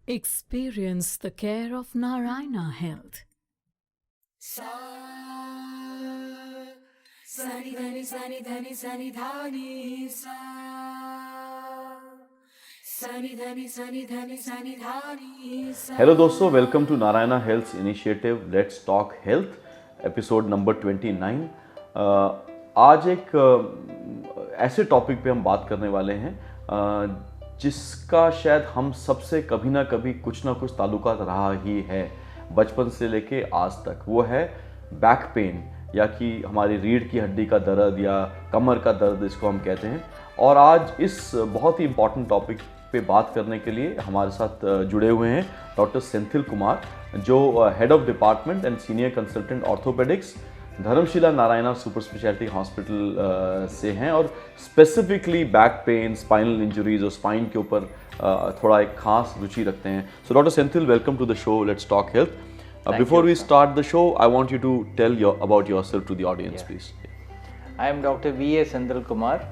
Experience the care of Narayana Health. सा सनि धनि सनि धनि सनि धानि सा सनि धनि सनि धनि सनि धानि सा। हेलो दोस्तों, welcome to Narayana health initiative let's talk health episode number 29। आज एक ऐसे टॉपिक पे हम बात करने वाले हैं जिसका शायद हम सबसे कभी ना कभी कुछ ना कुछ ताल्लुकात रहा ही है बचपन से लेके आज तक। वो है बैक पेन, या कि हमारी रीढ़ की हड्डी का दर्द या कमर का दर्द इसको हम कहते हैं। और आज इस बहुत ही इम्पॉर्टेंट टॉपिक पे बात करने के लिए हमारे साथ जुड़े हुए हैं डॉक्टर सेंथिल कुमार, जो head of department and senior consultant orthopaedics Dharamshila Narayana super speciality hospital से हैं, और specifically back pain, spinal injuries और स्पाइन के ऊपर थोड़ा एक खास रुचि रखते हैं। So doctor Senthil, welcome to the show let's talk health. Before we start the show, I want you to tell about yourself to the audience, please. I am Dr. V.A. Senthil Kumar.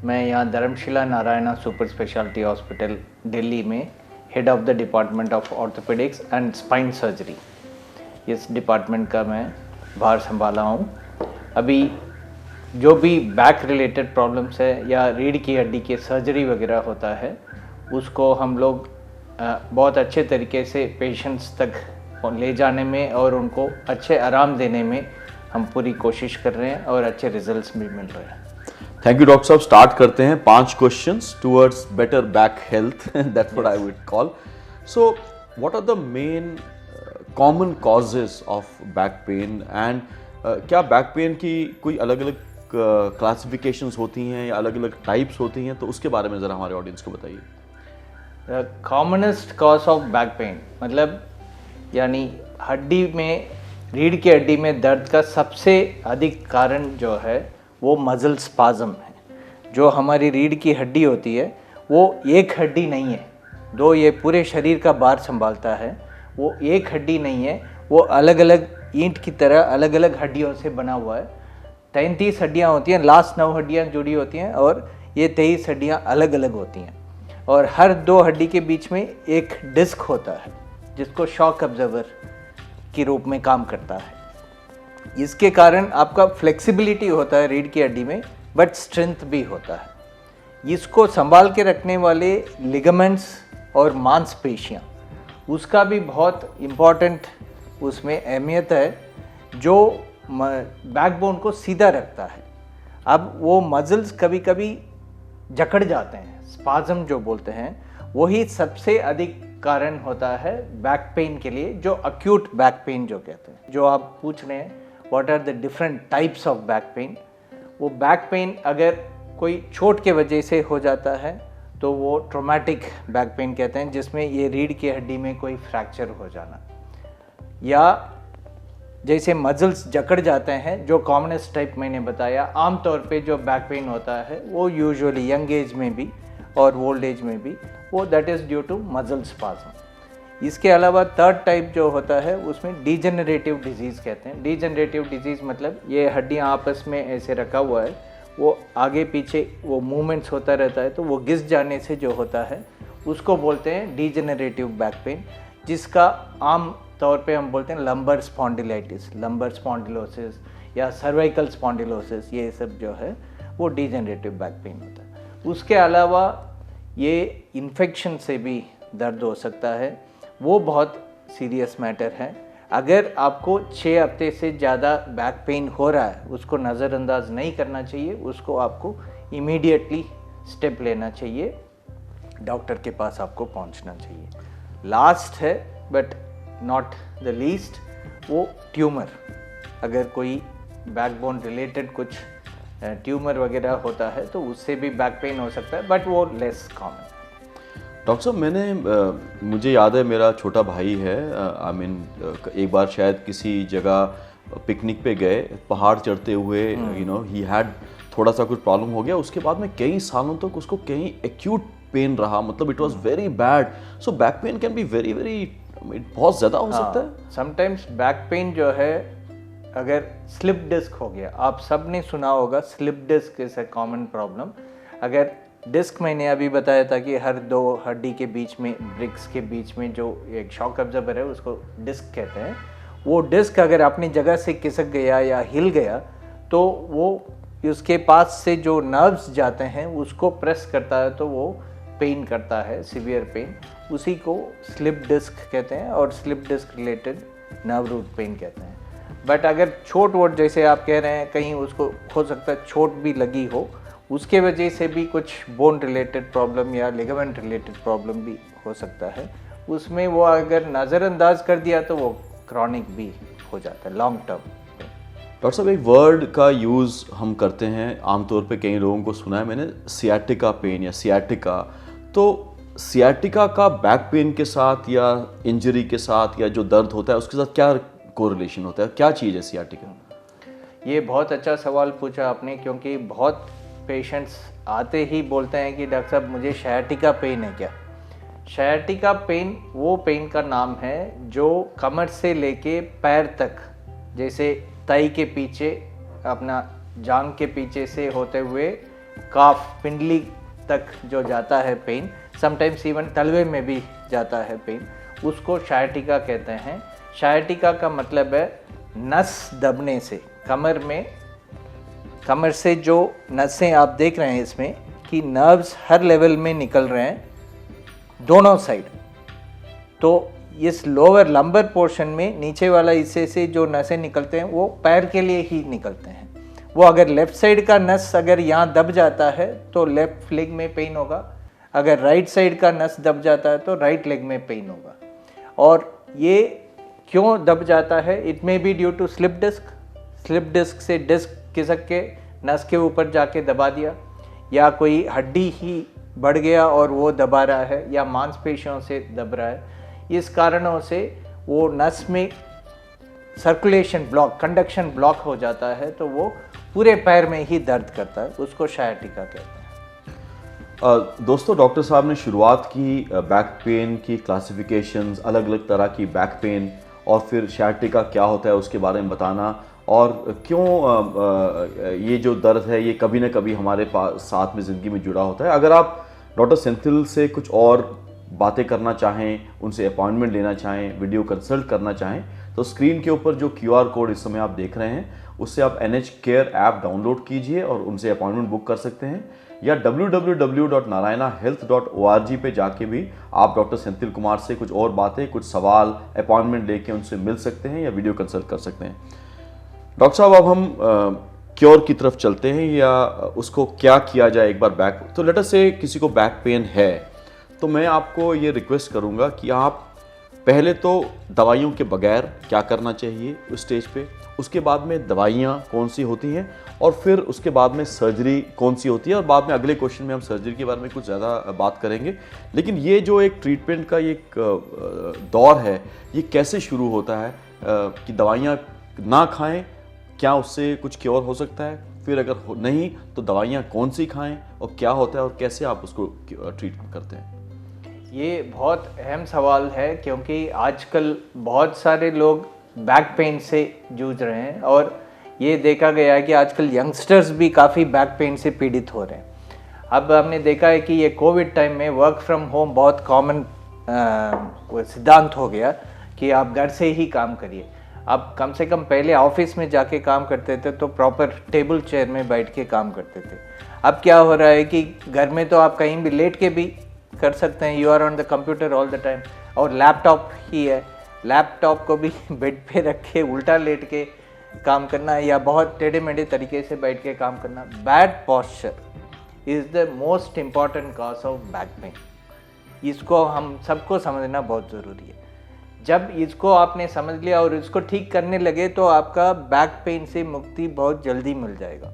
मैं यहाँ Dharamshila Narayana super speciality hospital Delhi में head of the department of orthopaedics and spine surgery, इस department का मैं भार संभाला हूँ। अभी जो भी बैक रिलेटेड प्रॉब्लम्स है या रीढ़ की हड्डी के सर्जरी वगैरह होता है, उसको हम लोग बहुत अच्छे तरीके से पेशेंट्स तक ले जाने में और उनको अच्छे आराम देने में हम पूरी कोशिश कर रहे हैं और अच्छे रिजल्ट्स भी मिल रहे हैं। थैंक यू डॉक्टर साहब। स्टार्ट करते हैं 5 questions towards better back health, that's what I would call. So what are the main common causes of back pain, and क्या बैक पेन की कोई अलग अलग क्लासिफिकेशंस होती हैं या अलग अलग टाइप्स होती हैं? तो उसके बारे में ज़रा हमारे ऑडियंस को बताइए। Commonest cause of back pen मतलब यानी हड्डी में, रीढ़ की हड्डी में दर्द का सबसे अधिक कारण जो है वो मसल स्पाज्म है। जो हमारी रीढ़ की हड्डी होती है वो एक हड्डी नहीं है, दो ये पूरे शरीर का भार संभालता है। वो एक हड्डी नहीं है, वो अलग अलग ईंट की तरह अलग अलग हड्डियों से बना हुआ है। 33 हड्डियाँ होती हैं, लास्ट 9 हड्डियाँ जुड़ी होती हैं और ये 23 हड्डियाँ अलग अलग होती हैं। और हर 2 हड्डी के बीच में एक डिस्क होता है जिसको शॉक ऑब्जर्वर के रूप में काम करता है। इसके कारण आपका फ्लेक्सिबिलिटी होता है रीढ़ की हड्डी में, बट स्ट्रेंथ भी होता है। इसको संभाल के रखने वाले लिगामेंट्स और मांसपेशियाँ, उसका भी बहुत इम्पॉर्टेंट उसमें अहमियत है, जो बैकबोन को सीधा रखता है। अब वो मसल्स कभी कभी जकड़ जाते हैं, स्पाज्म जो बोलते हैं, वही सबसे अधिक कारण होता है बैक पेन के लिए, जो अक्यूट बैक पेन जो कहते हैं। जो आप पूछ रहे हैं what are the different types of back pain, वो बैक पेन अगर कोई चोट के वजह से हो जाता है तो वो ट्रॉमेटिक बैक पेन कहते हैं, जिसमें ये रीढ़ की हड्डी में कोई फ्रैक्चर हो जाना, या जैसे मसल्स जकड़ जाते हैं, जो कॉमनेस्ट टाइप मैंने बताया। आमतौर पे जो बैक पेन होता है वो यूजुअली यंग एज में भी और ओल्ड एज में भी, वो that is due to muscle spasm. इसके अलावा थर्ड टाइप जो होता है उसमें डीजेनरेटिव डिजीज़ कहते हैं। डीजेनरेटिव डिजीज़ मतलब ये हड्डियाँ आपस में ऐसे रखा हुआ है, वो आगे पीछे वो मूवमेंट्स होता रहता है, तो वो घिस जाने से जो होता है उसको बोलते हैं डीजेनरेटिव बैक पेन, जिसका आम तौर पे हम बोलते हैं लंबर स्पॉन्डिलाइटिस, लंबर स्पॉन्डिलोसिस या सर्वाइकल स्पॉन्डिलोसिस, ये सब जो है वो डीजेनरेटिव बैक पेन होता है। उसके अलावा ये इन्फेक्शन से भी दर्द हो सकता है, वो बहुत सीरियस मैटर है। अगर आपको 6 हफ्ते से ज़्यादा बैक पेन हो रहा है, उसको नज़रअंदाज नहीं करना चाहिए, उसको आपको इमीडिएटली स्टेप लेना चाहिए, डॉक्टर के पास आपको पहुंचना चाहिए। लास्ट है बट नॉट द लीस्ट, वो ट्यूमर। अगर कोई बैकबोन रिलेटेड कुछ ट्यूमर वगैरह होता है तो उससे भी बैक पेन हो सकता है, बट वो लेस कॉमन। डॉक्टर साहब, मुझे याद है, मेरा छोटा भाई है, एक बार शायद किसी जगह पिकनिक पे गए, पहाड़ चढ़ते हुए ही हैड थोड़ा सा कुछ प्रॉब्लम हो गया। उसके बाद में कई सालों तक उसको कहीं एक्यूट पेन रहा, मतलब it was very bad. So back pain can be very very, बहुत ज़्यादा हो सकता है। समटाइम्स बैक पेन जो है, अगर स्लिप डिस्क हो गया, आप सब ने सुना होगा, slip disc is a common problem. अगर डिस्क मैंने अभी बताया था कि हर दो हड्डी के बीच में, ब्रिक्स के बीच में जो एक शॉक अब्जॉर्बर है उसको डिस्क कहते हैं। वो डिस्क अगर अपनी जगह से खिसक गया या हिल गया तो वो उसके पास से जो नर्व्स जाते हैं उसको प्रेस करता है, तो वो पेन करता है, सीवियर पेन। उसी को स्लिप डिस्क कहते हैं और slip disc related nerve root pain कहते हैं। बट अगर चोट वोट जैसे आप कह रहे हैं, कहीं उसको हो सकता है चोट भी लगी हो, उसके वजह से भी कुछ बोन रिलेटेड प्रॉब्लम या लिगामेंट रिलेटेड प्रॉब्लम भी हो सकता है। उसमें वो अगर नज़रअंदाज कर दिया तो वो क्रॉनिक भी हो जाता है, लॉन्ग टर्म। डॉक्टर साहब, एक वर्ड का यूज़ हम करते हैं आमतौर पे, कई लोगों को सुना है मैंने, सियाटिका पेन या सियाटिका। तो सियाटिका का बैक पेन के साथ या इंजरी के साथ या जो दर्द होता है उसके साथ क्या कोरिलेशन होता है, क्या चीज़ है सियाटिका? ये बहुत अच्छा सवाल पूछा आपने, क्योंकि बहुत पेशेंट्स आते ही बोलते हैं कि डॉक्टर साहब मुझे शायटिका पेन है क्या। शायटिका पेन वो पेन का नाम है जो कमर से लेके पैर तक, जैसे ताई के पीछे, अपना जांग के पीछे से होते हुए काफ, पिंडली तक जो जाता है पेन, समटाइम्स इवन तलवे में भी जाता है पेन, उसको शायटिका कहते हैं। शायटिका का मतलब है नस दबने से, कमर से जो नसें आप देख रहे हैं इसमें कि नर्व्स हर लेवल में निकल रहे हैं दोनों साइड। तो इस लोअर लंबर पोर्शन में नीचे वाला हिस्से से जो नसें निकलते हैं वो पैर के लिए ही निकलते हैं। वो अगर लेफ़्ट साइड का नस अगर यहाँ दब जाता है तो लेफ़्ट लेग में पेन होगा, अगर राइट साइड का नस दब जाता है तो राइट लेग में पेन होगा। और ये क्यों दब जाता है? It may be due to slip disc से डिस्क खिसक के नस के ऊपर जाके दबा दिया, या कोई हड्डी ही बढ़ गया और वो दबा रहा है, या मांसपेशियों से दब रहा है। इस कारणों से वो नस में सर्कुलेशन ब्लॉक, कंडक्शन ब्लॉक हो जाता है, तो वो पूरे पैर में ही दर्द करता है, उसको शायटिका कहते हैं। दोस्तों, डॉक्टर साहब ने शुरुआत की बैक पेन की क्लासिफिकेशंस, अलग अलग तरह की बैक पेन, और फिर शायटिका क्या होता है उसके बारे में बताना, और क्यों ये जो दर्द है ये कभी ना कभी हमारे पास साथ में ज़िंदगी में जुड़ा होता है। अगर आप डॉक्टर सेंथिल से कुछ और बातें करना चाहें, उनसे अपॉइंटमेंट लेना चाहें, वीडियो कंसल्ट करना चाहें, तो स्क्रीन के ऊपर जो QR कोड इस समय आप देख रहे हैं उससे आप NH केयर ऐप डाउनलोड कीजिए और उनसे अपॉइंटमेंट बुक कर सकते हैं, या www.narayanahealth.org पे जाके भी आप डॉक्टर सेंथिल कुमार से कुछ और बातें, कुछ सवाल, अपॉइंटमेंट लेके उनसे मिल सकते हैं या वीडियो कंसल्ट कर सकते हैं। डॉक्टर साहब, अब हम क्योर की तरफ चलते हैं, या उसको क्या किया जाए एक बार बैक। तो लेट अस से किसी को बैक पेन है, तो मैं आपको ये रिक्वेस्ट करूँगा कि आप पहले तो दवाइयों के बगैर क्या करना चाहिए उस स्टेज पे, उसके बाद में दवाइयाँ कौन सी होती हैं, और फिर उसके बाद में सर्जरी कौन सी होती है, और बाद में अगले क्वेश्चन में हम सर्जरी के बारे में कुछ ज़्यादा बात करेंगे। लेकिन ये जो एक ट्रीटमेंट का एक दौर है, ये कैसे शुरू होता है कि दवाइयाँ ना खाएं, क्या उससे कुछ क्योर हो सकता है, फिर अगर नहीं तो दवाइयाँ कौन सी खाएं, और क्या होता है और कैसे आप उसको ट्रीट करते हैं? ये बहुत अहम सवाल है, क्योंकि आजकल बहुत सारे लोग बैक पेन से जूझ रहे हैं, और ये देखा गया है कि आजकल यंगस्टर्स भी काफ़ी बैक पेन से पीड़ित हो रहे हैं। अब हमने देखा है कि ये कोविड टाइम में वर्क फ्रॉम होम बहुत कॉमन सिद्धांत हो गया कि आप घर से ही काम करिए। अब कम से कम पहले ऑफिस में जाके काम करते थे तो प्रॉपर टेबल चेयर में बैठ के काम करते थे। अब क्या हो रहा है कि घर में तो आप कहीं भी लेट के भी कर सकते हैं, you are on the computer all the time, और लैपटॉप ही है, लैपटॉप को भी बेड पे रख के उल्टा लेट के काम करना, या बहुत टेढ़े मेढ़े तरीके से बैठ के काम करना। Bad posture is the most important cause of back pain. इसको हम सबको समझना बहुत ज़रूरी है। जब इसको आपने समझ लिया और इसको ठीक करने लगे तो आपका बैक पेन से मुक्ति बहुत जल्दी मिल जाएगा।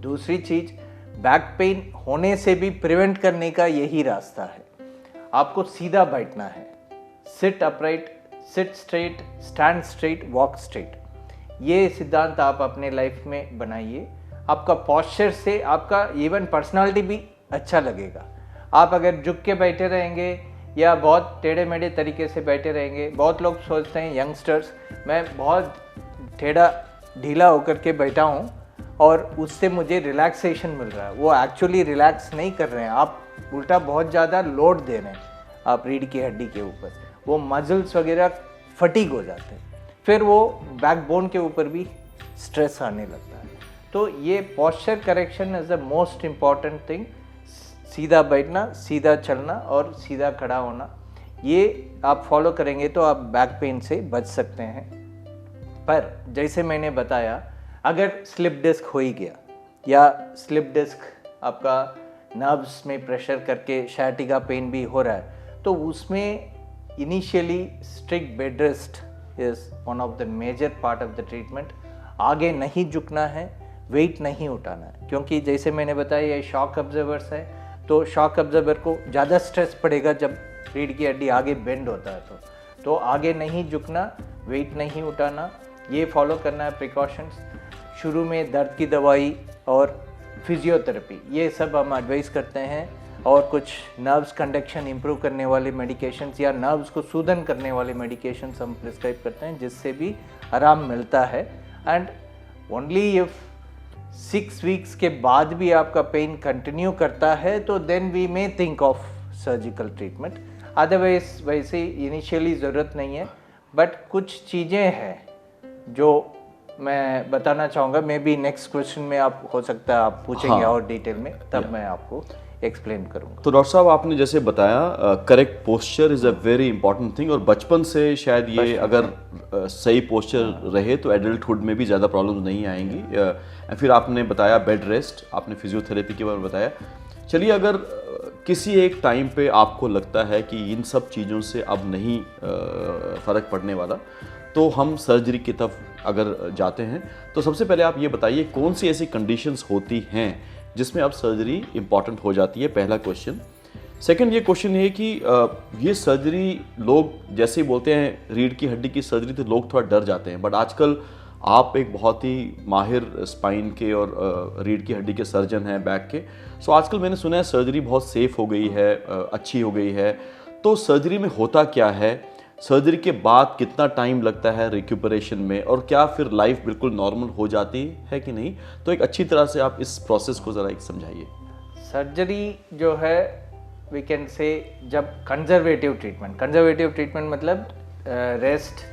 दूसरी चीज़, बैक पेन होने से भी प्रिवेंट करने का यही रास्ता है। आपको सीधा बैठना है, sit upright, sit straight, stand straight, walk straight. ये सिद्धांत आप अपने लाइफ में बनाइए। आपका पॉस्चर से आपका इवन पर्सनालिटी भी अच्छा लगेगा। आप अगर झुक के बैठे रहेंगे या बहुत टेढ़े मेढ़े तरीके से बैठे रहेंगे, बहुत लोग सोचते हैं यंगस्टर्स, मैं बहुत टेढ़ा ढीला होकर के बैठा हूँ और उससे मुझे रिलैक्सेशन मिल रहा है, वो एक्चुअली रिलैक्स नहीं कर रहे हैं, आप उल्टा बहुत ज़्यादा लोड दे रहे हैं आप रीढ़ की हड्डी के ऊपर, वो मसल्स वगैरह फटीग हो जाते हैं, फिर वो बैकबोन के ऊपर भी स्ट्रेस आने लगता है। तो ये posture correction is the most important thing. सीधा बैठना, सीधा चलना और सीधा खड़ा होना, ये आप फॉलो करेंगे तो आप बैक पेन से बच सकते हैं। पर जैसे मैंने बताया, अगर स्लिप डिस्क हो ही गया या स्लिप डिस्क आपका नर्व्स में प्रेशर करके शायटिका पेन भी हो रहा है, तो उसमें initially strict bed rest is one of the major part of the treatment. आगे नहीं झुकना है, वेट नहीं उठाना है, क्योंकि जैसे मैंने बताया ये शॉक ऑब्जर्वर्स है, तो शॉक ऑब्जर्वर को ज़्यादा स्ट्रेस पड़ेगा जब रीढ़ की हड्डी आगे बेंड होता है तो आगे नहीं झुकना, वेट नहीं उठाना, ये फॉलो करना है प्रिकॉशंस। शुरू में दर्द की दवाई और फिजियोथेरेपी ये सब हम एडवाइस करते हैं, और कुछ नर्व्स कंडक्शन इंप्रूव करने वाले मेडिकेशंस या नर्व्स को सूदन करने वाले मेडिकेशंस हम प्रिस्क्राइब करते हैं, जिससे भी आराम मिलता है। एंड ओनली इफ 6 वीक्स के बाद भी आपका पेन कंटिन्यू करता है तो then we may think of surgical treatment, otherwise वैसे इनिशियली ज़रूरत नहीं है। बट कुछ चीज़ें हैं जो मैं बताना चाहूँगा, मे बी नेक्स्ट क्वेश्चन में आप हो सकता है आप पूछेंगे हाँ, और डिटेल में, तब मैं आपको एक्सप्लेन करूँगा। तो डॉक्टर साहब आपने जैसे बताया correct posture is a very important thing, और बचपन से शायद ये अगर सही पोस्चर रहे तो एडल्टहुड में भी ज़्यादा प्रॉब्लम्स नहीं आएंगी। फिर आपने बताया बेड रेस्ट, आपने फिजियोथेरेपी के बारे में बताया। चलिए, अगर किसी एक टाइम पे आपको लगता है कि इन सब चीज़ों से अब नहीं फ़र्क पड़ने वाला, तो हम सर्जरी की तरफ अगर जाते हैं, तो सबसे पहले आप ये बताइए कौन सी ऐसी कंडीशंस होती हैं जिसमें अब सर्जरी इम्पॉर्टेंट हो जाती है, पहला क्वेश्चन। सेकंड ये क्वेश्चन है कि ये सर्जरी लोग जैसे ही बोलते हैं रीढ़ की हड्डी की सर्जरी, तो लोग थोड़ा डर जाते हैं, बट आजकल आप एक बहुत ही माहिर स्पाइन के और रीढ़ की हड्डी के सर्जन हैं, बैक के। सो आजकल मैंने सुना है सर्जरी बहुत सेफ़ हो गई है, अच्छी हो गई है। तो सर्जरी में होता क्या है, सर्जरी के बाद कितना टाइम लगता है रिक्यूपरेशन में, और क्या फिर लाइफ बिल्कुल नॉर्मल हो जाती है कि नहीं? तो एक अच्छी तरह से आप इस प्रोसेस को ज़रा एक समझाइए। सर्जरी जो है वी कैन से, जब कंजर्वेटिव ट्रीटमेंट मतलब रेस्ट,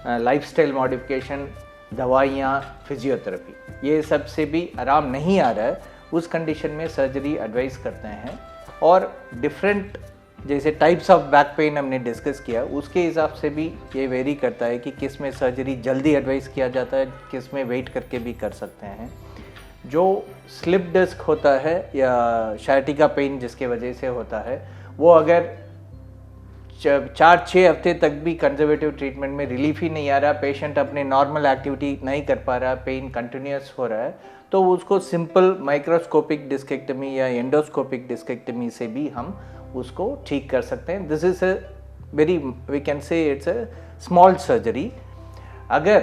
लाइफस्टाइल मॉडिफिकेशन, दवाइयाँ, फिजियोथेरेपी, ये सब से भी आराम नहीं आ रहा है, उस कंडीशन में सर्जरी एडवाइस करते हैं। और डिफरेंट जैसे टाइप्स ऑफ बैक पेन हमने डिस्कस किया, उसके हिसाब से भी ये वेरी करता है कि किस में सर्जरी जल्दी एडवाइस किया जाता है, किस में वेट करके भी कर सकते हैं। जो स्लिप डिस्क होता है या शायटिका पेन जिसके वजह से होता है, वो अगर 4-6 हफ्ते तक भी कंजर्वेटिव ट्रीटमेंट में रिलीफ ही नहीं आ रहा, पेशेंट अपने नॉर्मल एक्टिविटी नहीं कर पा रहा, पेन कंटिन्यूस हो रहा है, तो उसको सिंपल माइक्रोस्कोपिक डिस्केक्टमी या एंडोस्कोपिक डिस्केक्टमी से भी हम उसको ठीक कर सकते हैं। This is a very, we can say it's a small surgery. अगर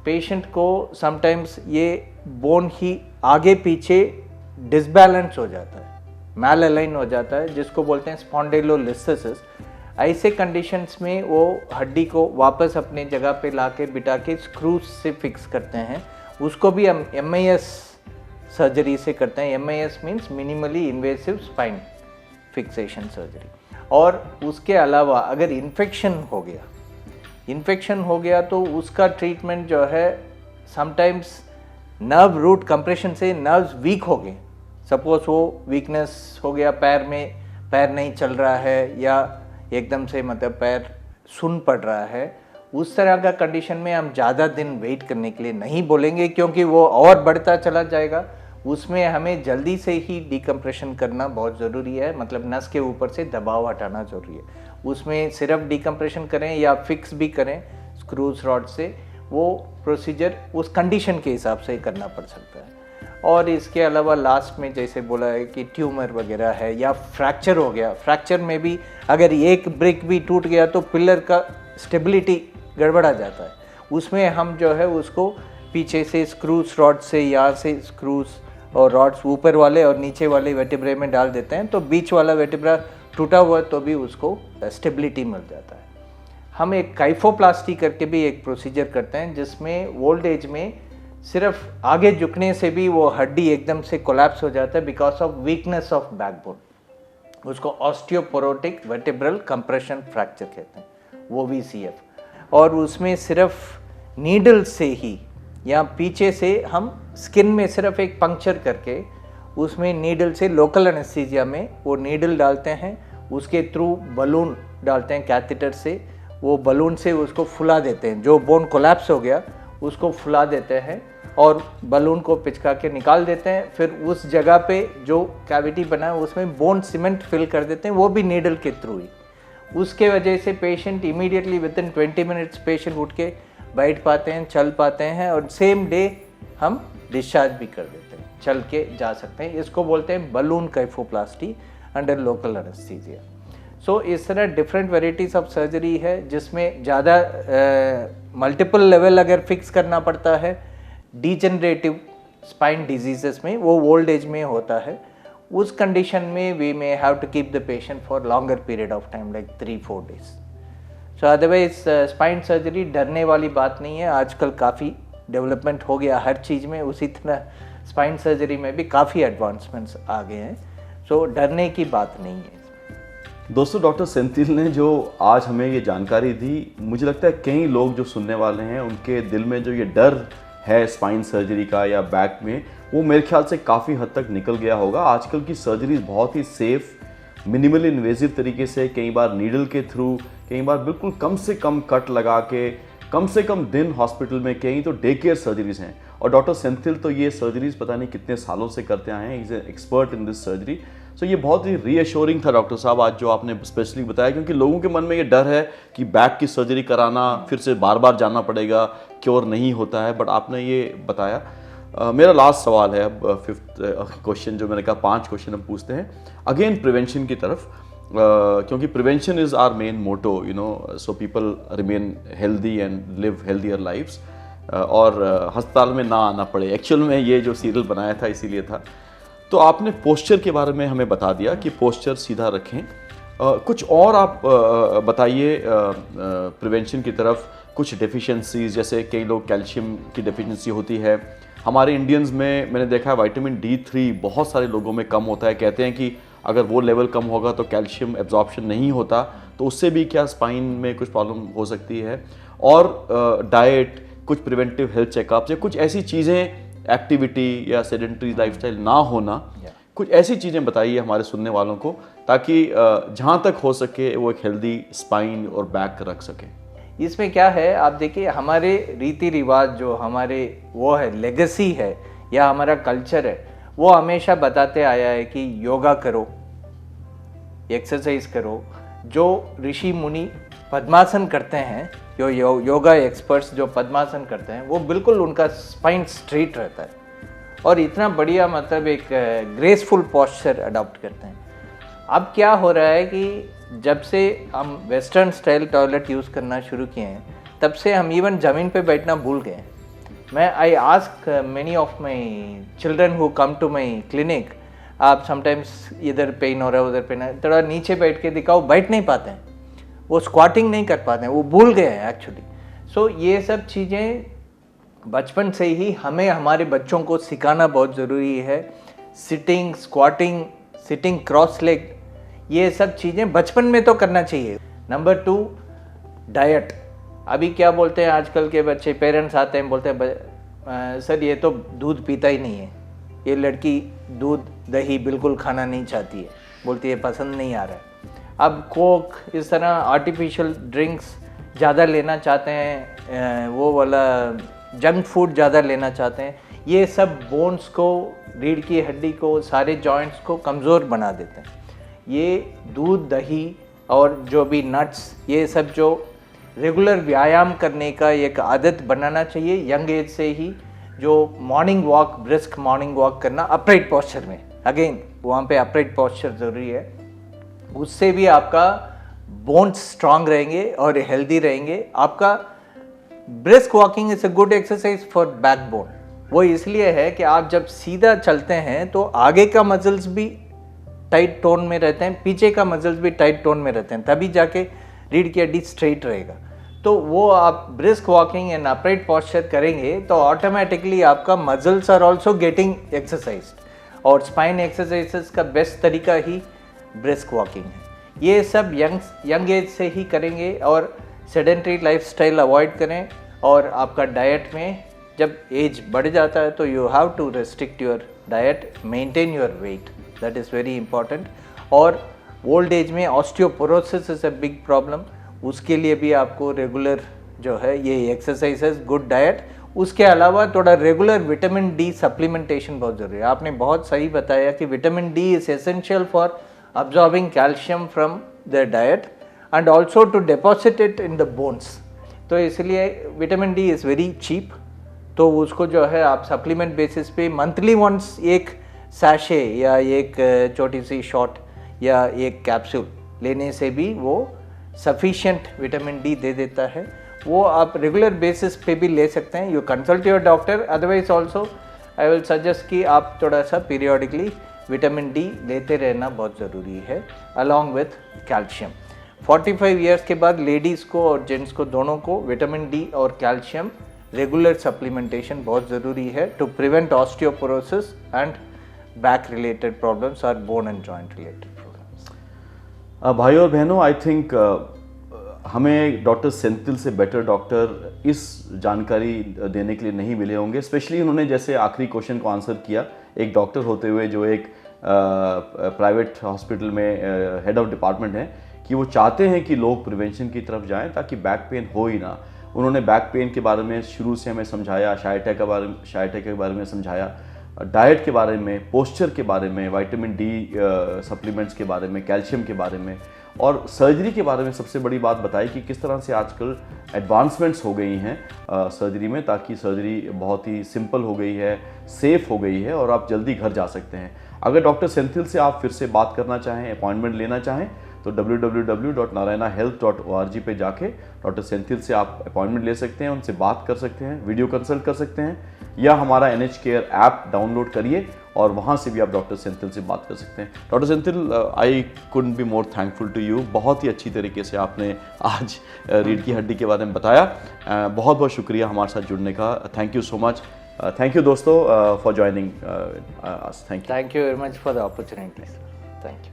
पेशेंट को समटाइम्स ये बोन ही आगे पीछे डिसबैलेंस हो जाता है, मैल अलाइन हो जाता है, जिसको बोलते हैं स्पॉन्डिलोलिस्थेसिस, ऐसे कंडीशंस में वो हड्डी को वापस अपने जगह पे लाके बिठा के स्क्रूज से फिक्स करते हैं। उसको भी हम MIS सर्जरी से करते हैं। MIS means minimally invasive spine fixation surgery. और उसके अलावा अगर इन्फेक्शन हो गया तो उसका ट्रीटमेंट जो है, समटाइम्स नर्व रूट कंप्रेशन से नर्व्स वीक हो गए, सपोज वो वीकनेस हो गया पैर में, पैर नहीं चल रहा है या एकदम से मतलब पैर सुन पड़ रहा है, उस तरह का कंडीशन में हम ज़्यादा दिन वेट करने के लिए नहीं बोलेंगे, क्योंकि वो और बढ़ता चला जाएगा। उसमें हमें जल्दी से ही डिकम्प्रेशन करना बहुत ज़रूरी है, मतलब नस के ऊपर से दबाव हटाना ज़रूरी है। उसमें सिर्फ डिकम्प्रेशन करें या फिक्स भी करें स्क्रूज रॉड से, वो प्रोसीजर उस कंडीशन के हिसाब से करना पड़ सकता है। और इसके अलावा लास्ट में जैसे बोला है कि ट्यूमर वगैरह है या फ्रैक्चर हो गया, फ्रैक्चर में भी अगर एक ब्रिक भी टूट गया तो पिलर का स्टेबिलिटी गड़बड़ा जाता है। उसमें हम जो है उसको पीछे से स्क्रूज रॉड से, यहाँ से स्क्रूज और रॉड्स ऊपर वाले और नीचे वाले वर्टेब्रे में डाल देते हैं, तो बीच वाला वर्टेब्रा टूटा हुआ तो भी उसको स्टेबिलिटी मिल जाता है। हम एक काइफोप्लास्टी करके भी एक प्रोसीजर करते हैं, जिसमें ओल्ड एज में सिर्फ आगे झुकने से भी वो हड्डी एकदम से कोलैप्स हो जाता है because of weakness of backbone. उसको ऑस्टियोपोरोटिक वर्टेब्रल कंप्रेशन फ्रैक्चर कहते हैं, वो VCF। और उसमें सिर्फ नीडल से ही या पीछे से हम स्किन में सिर्फ एक पंक्चर करके उसमें नीडल से लोकल एनेस्थीसिया में वो नीडल डालते हैं, उसके थ्रू बलून डालते हैं कैथेटर से, वो बलून से उसको फुला देते हैं, जो बोन कोलैप्स हो गया उसको फुला देते हैं और बलून को पिचका के निकाल देते हैं। फिर उस जगह पे जो कैविटी बना है उसमें बोन सीमेंट फिल कर देते हैं, वो भी नीडल के थ्रू ही। उसके वजह से patient immediately within 20 minutes patient उठ के बैठ पाते हैं, चल पाते हैं और सेम डे हम डिस्चार्ज भी कर देते हैं, चल के जा सकते हैं। इसको बोलते हैं balloon kyphoplasty under local anaesthesia. So इस तरह डिफरेंट वेराइटीज़ ऑफ सर्जरी है जिसमें ज़्यादा मल्टीपल लेवल अगर फिक्स करना पड़ता है डिजेनरेटिव स्पाइन डिजीजेस में, वो ओल्ड एज में होता है, उस कंडीशन में we may have to keep the patient for longer period of time like 3-4 days. So otherwise spine surgery डरने वाली बात नहीं है, आजकल काफ़ी डेवलपमेंट हो गया हर चीज़ में, उसी तरह स्पाइन सर्जरी में भी काफ़ी एडवांसमेंट्स आ गए हैं। सो डरने की बात नहीं है। दोस्तों, डॉक्टर सेंथिल ने जो आज हमें ये जानकारी दी, मुझे लगता है कई लोग जो सुनने वाले हैं उनके दिल में जो ये डर है स्पाइन सर्जरी का या बैक में, वो मेरे ख्याल से काफ़ी हद तक निकल गया होगा। आजकल की सर्जरीज बहुत ही सेफ, मिनिमल इन्वेजिव तरीके से, कई बार नीडल के थ्रू, कई बार बिल्कुल कम से कम कट लगा के, कम से कम दिन हॉस्पिटल में, कहीं तो डे केयर सर्जरीज हैं। और डॉक्टर सेंथिल तो ये सर्जरीज पता नहीं कितने सालों से करते आए हैं, is a expert in this surgery. So ये बहुत ही रीअश्योरिंग था डॉक्टर साहब आज जो आपने स्पेशली बताया, क्योंकि लोगों के मन में ये डर है कि बैक की सर्जरी कराना, फिर से बार बार जाना पड़ेगा, क्योर नहीं होता है, बट आपने ये बताया। मेरा लास्ट सवाल है, अब 5th क्वेश्चन, जो मैंने कहा 5 क्वेश्चन हम पूछते हैं, अगेन प्रिवेंशन की तरफ, क्योंकि prevention is our main motto, you know, so people remain healthy and live healthier lifes, और अस्पताल में ना आना पड़े। एक्चुअल में ये जो सीरियल बनाया था इसीलिए था। तो आपने पोस्चर के बारे में हमें बता दिया कि पोस्चर सीधा रखें। कुछ और आप बताइए प्रिवेंशन की तरफ, कुछ डेफिशिएंसीज, जैसे कई लोग कैल्शियम की डेफिशिएंसी होती है। हमारे इंडियंस में मैंने देखा है विटामिन D3 बहुत सारे लोगों में कम होता है। कहते हैं कि अगर वो लेवल कम होगा तो कैल्शियम एब्जॉर्प्शन नहीं होता, तो उससे भी क्या स्पाइन में कुछ प्रॉब्लम हो सकती है। और डाइट, कुछ प्रिवेंटिव हेल्थ चेकअप्स या कुछ ऐसी चीज़ें, एक्टिविटी या सेडेंटरी लाइफस्टाइल ना होना, कुछ ऐसी चीज़ें बताइए हमारे सुनने वालों को, ताकि जहाँ तक हो सके वो एक हेल्दी स्पाइन और बैक रख सके। इसमें क्या है, आप देखिए हमारे रीति रिवाज जो हमारे वो है, लेगेसी है या हमारा कल्चर है, वो हमेशा बताते आया है कि योगा करो, एक्सरसाइज करो। जो ऋषि मुनि पद्मासन करते हैं, जो योगा एक्सपर्ट्स जो पद्मासन करते हैं, वो बिल्कुल उनका स्पाइन स्ट्रेट रहता है और इतना बढ़िया, मतलब एक ग्रेसफुल पोस्चर अडॉप्ट करते हैं। अब क्या हो रहा है कि जब से हम वेस्टर्न स्टाइल टॉयलेट यूज़ करना शुरू किए हैं, तब से हम इवन ज़मीन पे बैठना भूल गए हैं। मैं I ask many of my children who come to my clinic, आप समटाइम्स इधर पेन हो रहा है, उधर पेन है, थोड़ा नीचे बैठ के दिखाओ, बैठ नहीं पाते हैं, वो स्क्वाटिंग नहीं कर पाते हैं, वो भूल गए हैं एक्चुअली। सो ये सब चीज़ें बचपन से ही हमें हमारे बच्चों को सिखाना बहुत ज़रूरी है। Sitting, squatting, sitting cross leg, ये सब चीज़ें बचपन में तो करना चाहिए। Number 2, diet. अभी क्या बोलते हैं आजकल के बच्चे, पेरेंट्स आते हैं बोलते हैं सर ये तो दूध पीता ही नहीं है, ये लड़की दूध दही बिल्कुल खाना नहीं चाहती है, बोलती है पसंद नहीं आ रहा है। अब कोक, इस तरह आर्टिफिशियल ड्रिंक्स ज़्यादा लेना चाहते हैं, वो वाला जंक फूड ज़्यादा लेना चाहते हैं। ये सब बोन्स को, रीढ़ की हड्डी को, सारे जॉइंट्स को कमज़ोर बना देते हैं। ये दूध दही और जो भी नट्स, ये सब जो रेगुलर व्यायाम करने का एक आदत बनाना चाहिए यंग एज से ही। जो morning walk, brisk morning walk करना अपराइट पोस्चर में, अगेन वहाँ पे अपराइट पोस्चर ज़रूरी है, उससे भी आपका बोन्स स्ट्रांग रहेंगे और हेल्दी रहेंगे। आपका brisk walking is a good exercise for backbone. वो इसलिए है कि आप जब सीधा चलते हैं तो आगे का मसल्स भी टाइट टोन में रहते हैं, पीछे का मसल्स भी टाइट टोन में रहते हैं, तभी जाके रीढ़ की हड्डी स्ट्रेट रहेगा। तो वो आप brisk walking and upright posture करेंगे तो ऑटोमेटिकली आपका muscles are also getting exercised. और स्पाइन एक्सरसाइजेस का बेस्ट तरीका ही ब्रिस्क वॉकिंग है। ये सब यंग एज से ही करेंगे और सेडेंटरी लाइफस्टाइल अवॉइड करें। और आपका डाइट में जब एज बढ़ जाता है तो you have to restrict your diet, maintain your weight, that is very important. और ओल्ड एज में osteoporosis is a big problem, उसके लिए भी आपको रेगुलर जो है ये एक्सरसाइजेस, गुड डाइट, उसके अलावा थोड़ा रेगुलर विटामिन डी सप्लीमेंटेशन बहुत ज़रूरी है। आपने बहुत सही बताया कि vitamin D is essential for absorbing calcium from the diet and also to deposit it in the bones. तो इसलिए vitamin D is very cheap, तो उसको जो है आप सप्लीमेंट बेसिस पे मंथली वंस एक सैशे या एक छोटी सी शॉट या एक कैप्सूल लेने से भी वो सफिशिएंट विटामिन डी दे देता है। वो आप रेगुलर बेसिस पे भी ले सकते हैं। You consult your doctor, otherwise also I will suggest कि आप थोड़ा सा पीरियोडिकली विटामिन डी लेते रहना बहुत ज़रूरी है अलॉन्ग विथ कैल्शियम। 45 ईयर्स के बाद लेडीज़ को और जेंट्स को दोनों को विटामिन डी और कैल्शियम रेगुलर सप्लीमेंटेशन बहुत ज़रूरी है to prevent osteoporosis and back related problems और bone and joint related problems. भाई और बहनों, आई थिंक हमें डॉक्टर सेंथिल से बेटर डॉक्टर इस जानकारी देने के लिए नहीं मिले होंगे। स्पेशली उन्होंने जैसे आखिरी क्वेश्चन को आंसर किया, एक डॉक्टर होते हुए जो एक प्राइवेट हॉस्पिटल में हेड ऑफ डिपार्टमेंट है, कि वो चाहते हैं कि लोग प्रिवेंशन की तरफ जाएं ताकि बैक पेन हो ही ना। उन्होंने बैक पेन के बारे में शुरू से हमें समझाया, शायटा के बारे में समझाया, डाइट के बारे में, पोस्चर के बारे में, विटामिन डी सप्लीमेंट्स के बारे में, कैल्शियम के बारे में, और सर्जरी के बारे में सबसे बड़ी बात बताई कि किस तरह से आजकल एडवांसमेंट्स हो गई हैं सर्जरी में, ताकि सर्जरी बहुत ही सिंपल हो गई है, सेफ़ हो गई है और आप जल्दी घर जा सकते हैं। अगर डॉक्टर सेंथिल से आप फिर से बात करना चाहें, अपॉइंटमेंट लेना चाहें, तो www.narayanahealth.org पे जाके डॉक्टर सेंथिल से आप अपॉइंटमेंट ले सकते हैं, उनसे बात कर सकते हैं, वीडियो कंसल्ट कर सकते हैं, या हमारा NH केयर ऐप डाउनलोड करिए और वहाँ से भी आप डॉक्टर सेंथिल से बात कर सकते हैं। Doctor Senthil, I couldn't be more thankful to you. बहुत ही अच्छी तरीके से आपने आज रीढ़ की हड्डी के बारे में बताया। बहुत बहुत शुक्रिया हमारे साथ जुड़ने का। Thank you so much. Thank you दोस्तों for joining us. Thank you very much for the opportunity. Thank you.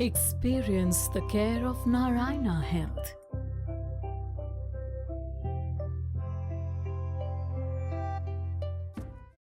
Experience the care of Narayana Health.